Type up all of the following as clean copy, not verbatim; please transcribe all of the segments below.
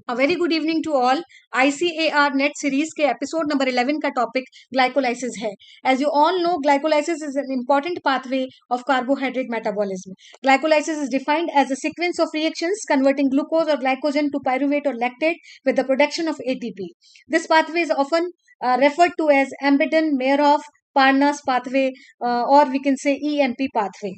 A very good evening to all. ICAR net series के episode number 11 का topic glycolysis है. As you all know, glycolysis is an important pathway of carbohydrate metabolism. Glycolysis is defined as a sequence of reactions converting glucose or glycogen to pyruvate or lactate with the production of ATP. This pathway is often referred to as Embedon-Meyerhof Parnas pathway, or we can say EMP pathway.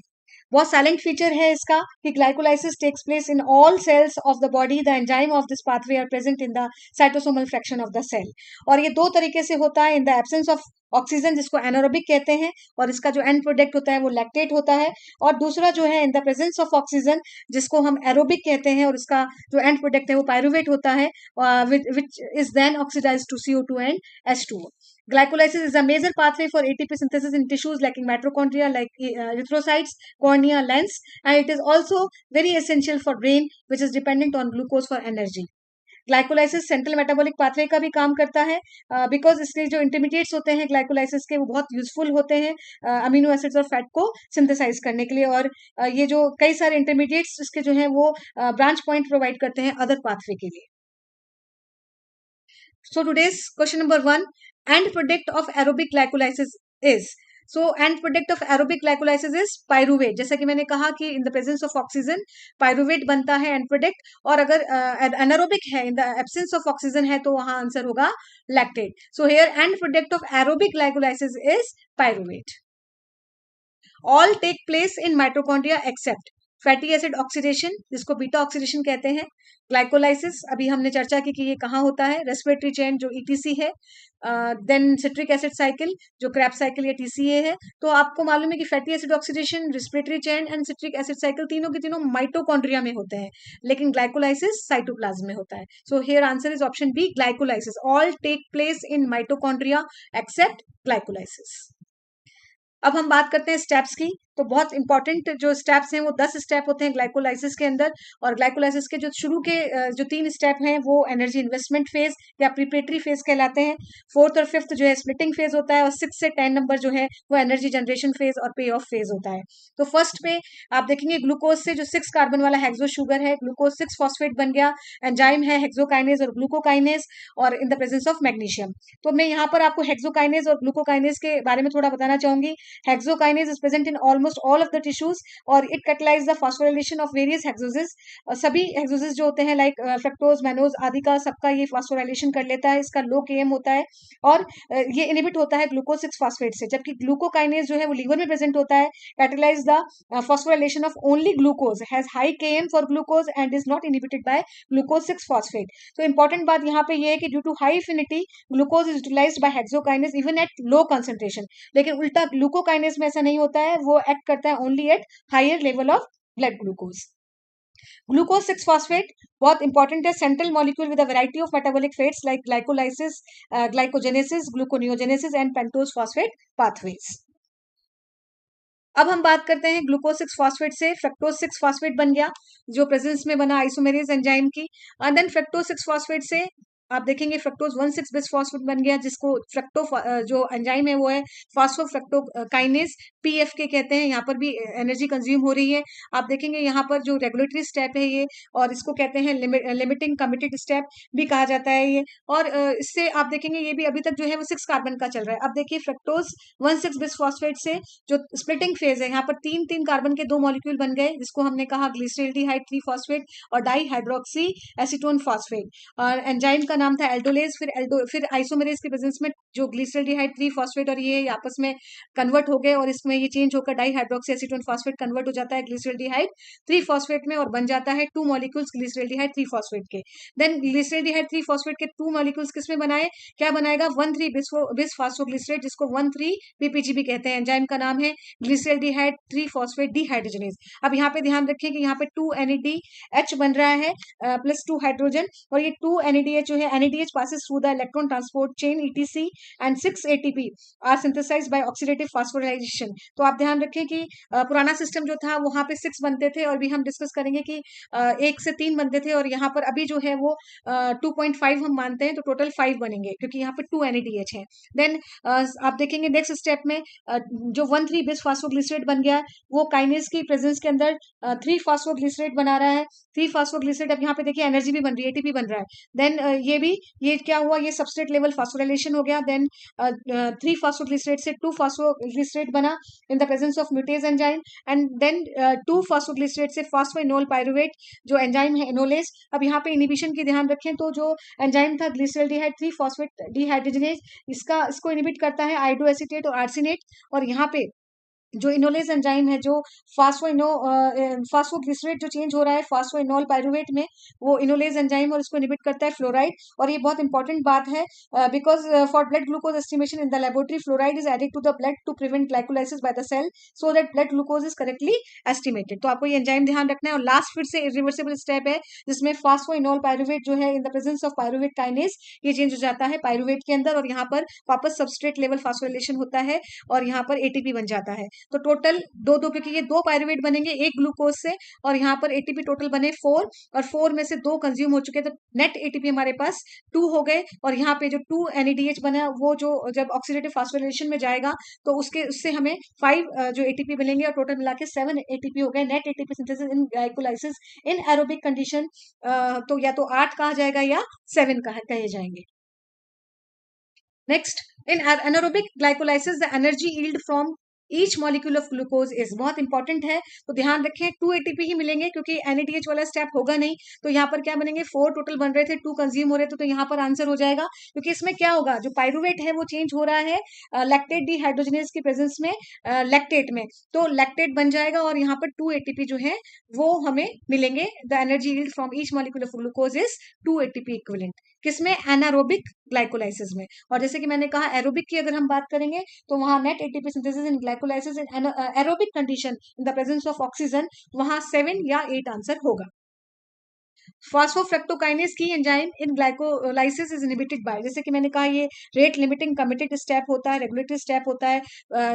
बहुत silent feature है इसका कि glycolysis takes place in all cells of the body. The enzyme of this pathway are present in the cytosomal fraction of the cell. और ये दो तरीके से होता है. In the absence of oxygen, जिसको एनारोबिक कहते हैं, और इसका जो एंड प्रोडक्ट होता है वो लैक्टेट होता है. और दूसरा जो है in the presence of oxygen, जिसको हम एरोबिक कहते हैं, और इसका जो एंड प्रोडक्ट है वो पायरुवेट होता है, which is then oxidise to CO2 and H2O. Glycolysis is a major pathway for ATP synthesis in tissues like mitochondria, like erythrocytes, cornea, lens, and it is also very essential for brain, which is dependent on glucose for energy. Glycolysis central metabolic pathway का भी काम करता है, because इसके जो intermediates होते हैं glycolysis के, वो बहुत यूजफुल होते हैं अमीनो एसिड्स और फैट को सिंथेसाइज करने के लिए. और ये जो कई सारे इंटरमीडिएट्स इसके जो हैं वो ब्रांच पॉइंट प्रोवाइड करते हैं अदर पाथवे के लिए. So today's question number 1, end product of aerobic glycolysis is. So end product of aerobic glycolysis is pyruvate. जैसा कि मैंने कहा कि in the presence of oxygen pyruvate बनता है end product, और अगर anaerobic है, in the absence of oxygen है, तो वहां आंसर होगा lactate. So here end product of aerobic glycolysis is pyruvate. All take place in mitochondria except fatty acid oxidation, जिसको बीटा ऑक्सीडेशन कहते हैं. ग्लाइकोलाइसिस अभी हमने चर्चा की कि ये कहाँ होता है. रेस्पिरेटरी चेन जो ETC है, देन सिट्रिक एसिड साइकिल जो क्रैब साइकिल या TCA है. तो आपको मालूम है कि fatty acid oxidation, respiratory chain and citric acid cycle तीनों के तीनों माइटोकॉन्ड्रिया में होते हैं, लेकिन ग्लाइकोलाइसिस साइटोप्लाज्म में होता है. So here answer is option B, glycolysis. All take place in mitochondria except glycolysis. अब हम बात करते हैं स्टेप्स की. तो बहुत इंपॉर्टेंट जो स्टेप्स हैं वो 10 स्टेप होते हैं ग्लाइकोलाइसिस के अंदर. और ग्लाइकोलाइसिस के जो शुरू के जो 3 स्टेप हैं वो एनर्जी इन्वेस्टमेंट फेज या प्रिपरेटरी फेज कहलाते हैं. 4th और 5th जो है स्प्लिटिंग फेज होता है, और 6 से 10 नंबर जो है वो एनर्जी जनरेशन फेज और पे ऑफ फेज होता है. तो फर्स्ट पे आप देखेंगे ग्लूकोज से जो 6 कार्बन वाला हेक्सो शुगर है, ग्लूकोज 6 फॉस्फेट बन गया. एंजाइम है हेक्सोकाइनेज और ग्लूकोकाइनेज, और इन द प्रेजेंस ऑफ मैग्नीशियम. तो मैं यहाँ पर आपको हेक्सोकाइनेज और ग्लूकोकाइनेज के बारे में थोड़ा बताना चाहूंगी. Hexokinase is present in almost all of the tissues, और it catalyzes the phosphorylation of various hexoses. सभी hexoses जो होते हैं लाइक फ्रक्टोज, मैनोज आदि का, सबका ये phosphorylation कर लेता है. इसका लो Km होता है, और ये इनिबिट होता है ग्लूकोज 6 फॉस्फेट से. जबकि ग्लूकोकाइनेज जो है वो लीवर में प्रेजेंट होता है, catalyze the phosphorylation of only glucose, has high Km for glucose and is not inhibited by glucose 6 phosphate. तो इंपॉर्टेंट बात यहाँ पे ये है कि due to high affinity glucose is utilised by hexokinase even at low concentration. लेकिन उल्टा glucokinase में ऐसा नहीं होता है, वो एक्ट करता है only at higher level of blood glucose. Glucose 6 phosphate बहुत इंपॉर्टेंट है. Central molecule with a variety of metabolic fates like glycolysis, glycogenesis, gluconeogenesis and pentose phosphate pathways. अब हम बात करते हैं ग्लूकोज 6 फॉस्फेट से फ्रक्टोज 6 फॉस्फेट बन गया, जो प्रेजेंस में बना आइसोमेरेज एंजाइम की. एंड देन फ्रक्टोज 6 फॉस्फेट से आप देखेंगे फ्रक्टोज 1,6 बिसफॉस्फेट बन गया, जिसको फ्रक्टो जो एंजाइम है वो है फॉस्फोफ्रक्टोकाइनेज, PF के कहते हैं. यहाँ पर भी एनर्जी कंज्यूम हो रही है. आप देखेंगे यहाँ पर जो रेगुलेटरी स्टेप है ये, और इसको कहते हैं लिमिटिंग कमिटेड स्टेप भी कहा जाता है ये. और इससे आप देखेंगे ये भी अभी तक जो है वो 6 कार्बन का चल रहा है. अब देखिए फ्रक्टोज 1,6 बिसफॉस्फेट से जो स्प्लिटिंग फेज है, यहाँ पर 3 कार्बन के 2 मॉलिक्यूल बन गए, जिसको हमने कहा ग्लिसरल्डिहाइड 3 फॉस्फेट और डाई हाइड्रोक्सी एसीटोन फॉस्फेट. और एंजाइम का नाम था एल्डोलेज. फिर आइसोमेरेज के प्रेजेंस में जो ग्लिसरल्डिहाइड 3 फॉस्फेट और ये आपस में कन्वर्ट हो गए, और इसमें ये चेंज होकर di hydroxy acetone phosphate convert हो जाता है ग्लिसरल्डिहाइड 3 फॉस्फेट में, और बन जाता है 2 मॉलिक्यूल्स ग्लिसरल्डिहाइड 3 फॉस्फेट के. देन ग्लिसरल्डिहाइड 3 फॉस्फेट के 2 मॉलिक्यूल्स किसमें बनाए, क्या बनाएगा, 1,3 बिसफॉस्फोग्लिसरेट, जिसको 1,3 PPG भी कहते हैं. एंजाइम का नाम है ग्लिसरल्डिहाइड 3 फॉस्फेट डिहाइड्रोजनेज. अब यहाँ पे ध्यान रखें कि यहाँ पे 2 NADH बन रहा है प्लस 2 हाइड्रोजन, और ये 2 NADH जो है देखेंगे NADH passes through the electron transport chain ETC and 6 ATP are synthesized by oxidative phosphorylation. तो आप ध्यान रखें कि पुराना सिस्टम जो था वहां पे 6 बनते थे और भी हम डिस्कस करेंगे कि 1 से 3 बनते थे और यहाँ पर अभी जो है वो 2.5 हम मानते हैं तो टोटल 5 बनेंगे क्योंकि यहाँ पे 2 NADH है. देन आप देखेंगे नेक्स्ट स्टेप में जो 1,3 बिस फास्फोग्लिसरेट बन गया वो काइनेज की प्रेजेंस के अंदर 3 फास्फोग्लिसरेट बना रहा है. 3 फास्फोग्लिसरेट अब यहाँ पे देखिए एनर्जी भी बन रही है, एटीपी बन रहा है. देन ये क्या हुआ, ये सबस्ट्रेट लेवल फास्फोराइलेशन हो गया. देन 3 फास्फोग्लिसरेट से 2 फास्फोग्लिसरेट बना in the presence of mutase enzyme and then 2 phosphoglycerate से फास्फोइनोल पायरुवेट जो एंजाइम है एनोलेज. अब यहाँ पे इनिबिशन की ध्यान रखें तो जो एंजाइम था ग्लिसरल्डिहाइड 3 फॉस्फेट डिहाइड्रोजनेज इसको इनिबिट करता है आयोडोएसीटेट और आर्सिनेट. और यहाँ पे जो इनोलेज एंजाइम है जो फास्फोग्लिसरेट जो चेंज हो रहा है फास्फोइनोल पायरुवेट में वो इनोलेज एंजाइम और इसको इनिबिट करता है फ्लोराइड. और ये बहुत इंपॉर्टेंट बात है because for blood glucose estimation in the laboratory fluoride is added to the blood to prevent glycolysis by the cell so that blood glucose is correctly estimated. तो आपको ये एंजाइम ध्यान रखना है. और लास्ट फिर से इरिवर्सिबल स्टेप है जिसमें फास्फोइनोल पायरुवेट जो है in the presence of pyruvate kinase ये चेंज हो जाता है पायरुवेट के अंदर और यहाँ पर वापस सबस्ट्रेट लेवल फास्फोराइलेशन होता है और यहाँ पर एटीपी बन जाता है. तो टोटल दो क्योंकि ये 2 पायरुवेट बनेंगे एक ग्लूकोज से और यहाँ पर एटीपी टोटल बने 4 और 4 में से 2 कंज्यूम हो चुके तो नेट एटीपी हमारे पास 2 हो गए. और यहाँ पे जो 2 NADH बना वो जो जब ऑक्सीडेटिव फास्फोराइलेशन में जाएगा तो उससे हमें 5 जो एटीपी मिलेंगे और टोटल मिला के 7 एटीपी हो गए. Net ATP synthesis in glycolysis in aerobic condition तो या तो 8 कहा जाएगा या 7 कहे जाएंगे. Next, in anaerobic glycolysis, the energy yield from each molecule of glucose is बहुत इंपॉर्टेंट है. तो ध्यान रखें 2 एटीपी ही मिलेंगे क्योंकि NADH वाला स्टेप होगा नहीं. तो यहाँ पर क्या बनेंगे 4 टोटल बन रहे थे 2 कंज्यूम हो रहे थे तो यहाँ पर आंसर हो जाएगा क्योंकि इसमें क्या होगा जो पायरुवेट है वो चेंज हो रहा है लैक्टेट डिहाइड्रोजनेज की प्रेजेंस में लैक्टेट में तो लैक्टेट बन जाएगा और यहाँ पर 2 एटीपी जो है वो हमें मिलेंगे. The energy yield from each molecule of glucose is 2 ATP equivalent. किसमें एनारोबिक ग्लाइकोलाइसिस में. और जैसे कि मैंने कहा एरोबिक की अगर हम बात करेंगे तो वहां net ATP synthesis in glycolysis in aerobic condition in the presence of oxygen वहां 7 या 8 आंसर होगा. फास्फोफ्रक्टोकाइनेज की enzyme in glycolysis is inhibited by जैसे कि मैंने कहा ये रेट लिमिटिंग कमिटेड स्टेप होता है रेगुलेटरी स्टेप होता है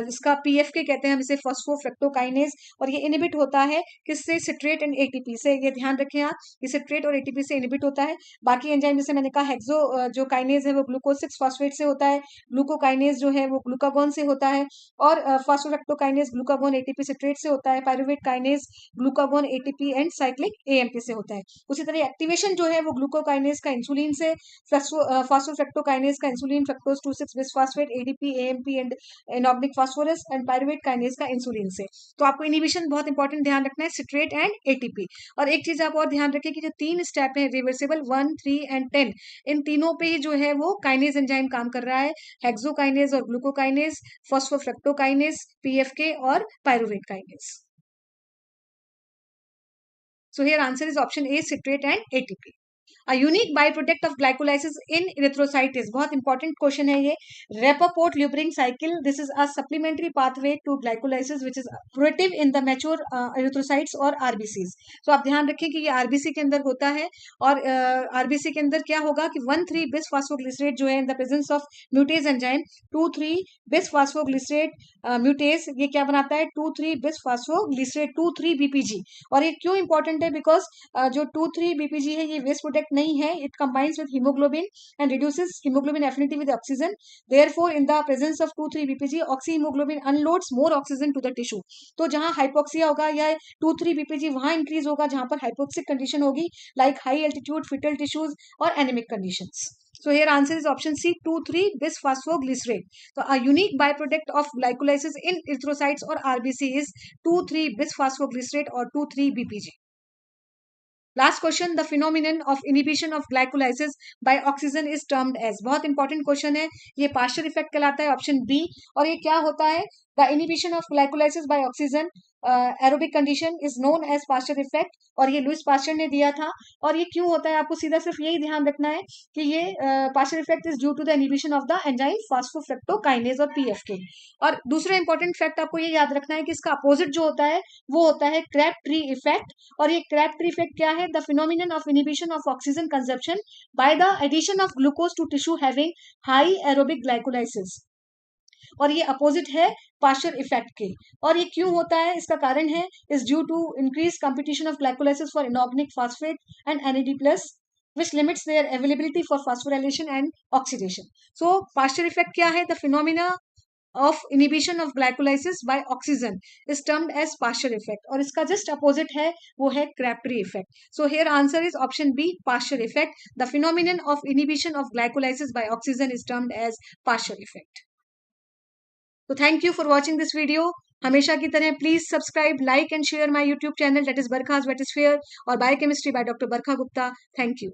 इसका PFK कहते हैं हम इसे फास्फोफ्रक्टोकाइनेज. और ये इनहिबिट होता है किससे सिट्रेट एंड ATP से. ये ध्यान रखें आप ये सिट्रेट और ATP से इनहिबिट होता है. बाकी एंजाइम जैसे मैंने कहा हेक्सो जो काइनेज है वो ग्लूकोज 6 फॉस्फेट से होता है. ग्लूकोकाइनेज जो है वो ग्लूकागोन से होता है और फास्फोफ्रक्टोकाइनेज ग्लूकागोन ATP सिट्रेट से होता है. Pyruvate kinase glucagon ATP and cyclic AMP से होता है. उसी तरह एक्टिवेशन जो है वो ग्लूकोकाइनेज का इंसुलिन से फास्फोफ्रक्टोकाइनेज का insulin fructose 2,6 bisphosphate ADP AMP and inorganic phosphorus and pyruvate kinase का इंसुलिन से. तो आपको इनिबिशन बहुत इंपॉर्टेंट ध्यान रखना है सिट्रेट एंड ATP. और एक चीज आप और ध्यान रखें कि जो 3 स्टेप है रिवर्सिबल 1, 3 एंड 10 इन तीनों पे ही जो है वो काइनेज एंजाइम काम कर रहा है. हेक्सोकाइनेज और ग्लूकोकाइनेज फास्फोफ्रक्टोकाइनेज PFK और pyruvate kinase. So here answer is option A, citrate and ATP. A unique byproduct of glycolysis in erythrocyte is बहुत इंपॉर्टेंट क्वेश्चन है ये. Rapoport Lubring cycle. This is a supplementary pathway to glycolysis which is curative in the mature erythrocytes और RBCs. So आप ध्यान रखें कि ये RBC के अंदर होता है और RBC के अंदर क्या होगा कि 1,3 bis phosphoglycerate जो है in the presence of mutase enzyme 2,3 bis phosphoglycerate mutase ये क्या बनाता है 2,3 bis phosphoglycerate 2,3 BPG. और ये क्यों इंपॉर्टेंट है बिकॉज जो 2,3 BPG है ये वेस्ट प्रोडक्ट नहीं है. It combines with haemoglobin and reduces haemoglobin affinity with oxygen. Therefore in the presence of 2,3 BPG oxy haemoglobin unloads more oxygen to the tissue. तो जहां हाइपोक्सिया होगा या 2,3 BPG वहां इंक्रीज होगा जहां पर हाइपोक्सिक कंडीशन होगी like high altitude foetal tissues और anaemic conditions. So here answer is option C 2,3 bisphosphoglycerate. So a unique byproduct of glycolysis in erythrocytes or RBC is 2,3 bisphosphoglycerate or 2,3 BPG. Last question the phenomenon of inhibition of glycolysis by oxygen is termed as. बहुत important question है ये partial effect कहलाता है option B. और ये क्या होता है the inhibition of glycolysis by oxygen aerobic condition is known as Pasteur effect, और ये लुइस पास्चर ने दिया था। और ये क्यों होता है, आपको सीधा सिर्फ यही ध्यान रखना है कि ये Pasteur effect is due to the inhibition of the enzyme phosphofructokinase और पीएफके। और दूसरा इंपॉर्टेंट फैक्ट आपको ये याद रखना है कि इसका अपोजिट जो होता है वो होता है क्रैप ट्री इफेक्ट। और ये क्रैप ट्री इफेक्ट क्या है, the phenomenon of inhibition of oxygen consumption by the addition of glucose to tissue having high aerobic glycolysis. और ये अपोजिट है पास्चर इफेक्ट के। और ये क्यों होता है, इसका कारण है is due to increase competition of glycolysis for inorganic phosphate and NAD+ which limits their availability for phosphorylation and oxidation. So Pasteur effect क्या है, the phenomena of inhibition of glycolysis by oxygen is termed as Pasteur effect, और इसका just opposite है वो है Crabtree effect. So here answer is option B, Pasteur effect. The phenomenon of inhibition of glycolysis by oxygen is termed as Pasteur effect. तो thank you for watching this video. हमेशा की तरह please subscribe, like and share my YouTube channel that is Barkha's vetisphere और biochemistry by doctor Barkha Gupta. Thank you.